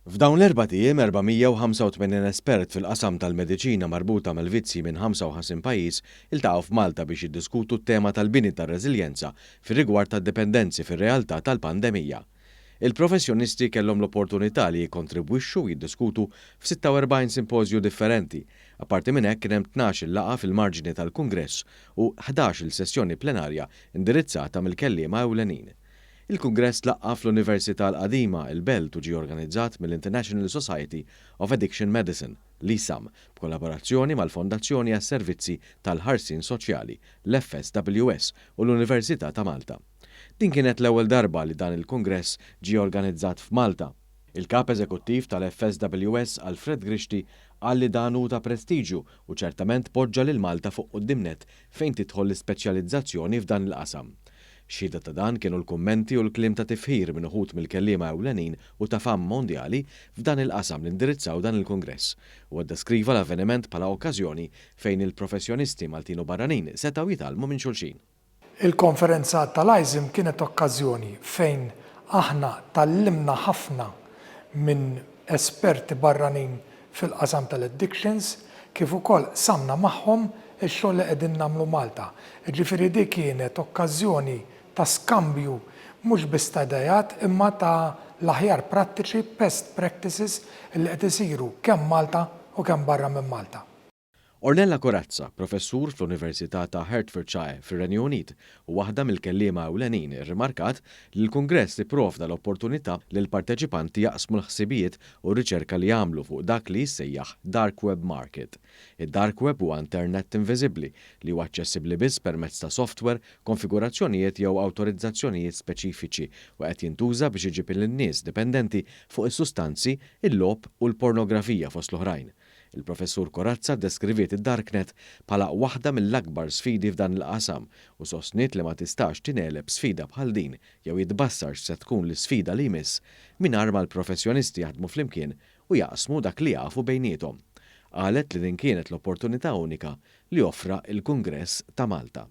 F'dawn l-4 tiem 485 espert fil-qasam tal-mediċina marbuta mal-vizzi minn 55 pajjiż iltaqgħu f'Malta biex jiddiskutu t-tema tal-bini tar-reżiljenza fir-rigward tad-dipendenzi fir-realtà tal-pandemija. Il-professjonisti kellhom l-opportunità li jikkontribwixxu u jiddiskutu f'46 simpożju differenti. Apparti minn hekk kien hemm 12 laqgħa fil-marġini tal-Kungress u 11 sessjoni plenarja indirizzata mill-kelliema ewlenin. Il-Kungress laqqa fl-Università l-Qadima il-Belt u ġie organizzat mill-International Society of Addiction Medicine, l-ISAM, b'kollaborazzjoni mal-Fondazzjoni għas-Servizzi tal-Ħarsien Soċjali, l-FSWS u l-Università ta' Malta. Din kienet l-ewwel darba li dan il-Kungress ġie organizzat f'Malta. Il-kap eżekuttiv tal-FSWS Alfred Grixti qal li dan hu ta' prestiġju u ċertament poġġa lil Malta fuq quddiem fejn tidħol l-ispeċjalizzazzjoni f'dan il-qasam. Xhieda ta' dan kienu l-kummenti u l-kliem ta' tifħir minn uħud mill-kelliema ewlenin u ta' fam mondjali f'dan il-qasam li indirizzaw dan il-Kungress u ddeskriva l-avveniment bħala okkażjoni fejn il-professjonisti Maltin u barranin setgħu jitgħallmu minn xulxin. Il-konferenza tal-ISIM kienet okkażjoni fejn aħna tallimna ħafna minn esperti barranin fil-qasam tal-addictions kif ukoll samna magħhom ix-xogħol li qegħdin nagħmlu Malta. Ġifieri dik kienet okkażjoni ta' skambju mhux biss ta' idejat imma ta' l-aħjar prattiċi best practices li qed isiru kemm Malta u kemm barra minn Malta. Ornella Corazza, professur fl-Università ta' Hertfordshire fir-Renju Unit u waħda mill-kelliema ewlenin irrimarkat li l-Kungress ipprovda l-opportunità li l-parteċipanti jaqsmu l-ħsibijiet u r-riċerka li jagħmlu fuq dak li jissejjaħ Dark Web Market. Id-Dark Web huwa Internet inviżibbli li huwa aċċessibbli biss permezz ta' software, konfigurazzjonijiet jew awtorizzazzjonijiet speċifiċi u qed jintuża biex iġib lin-nies dipendenti fuq is-sustanzi, il-logħob u l-pornografija fost l-oħrajn. Il-professur Corazza deskriviet id-Darknet bħala waħda mill-akbar sfidi f'dan il-qasam u sostniet li ma tistax tineleb sfida bħal din jew jitbassar se tkun l-isfida li jmiss mingħajr ma l-professjonisti jaħdmu flimkien u jaqsmu dak li jafu bejniethom. Qalet li din kienet l-opportunità unika li offra il-Kungress ta' Malta.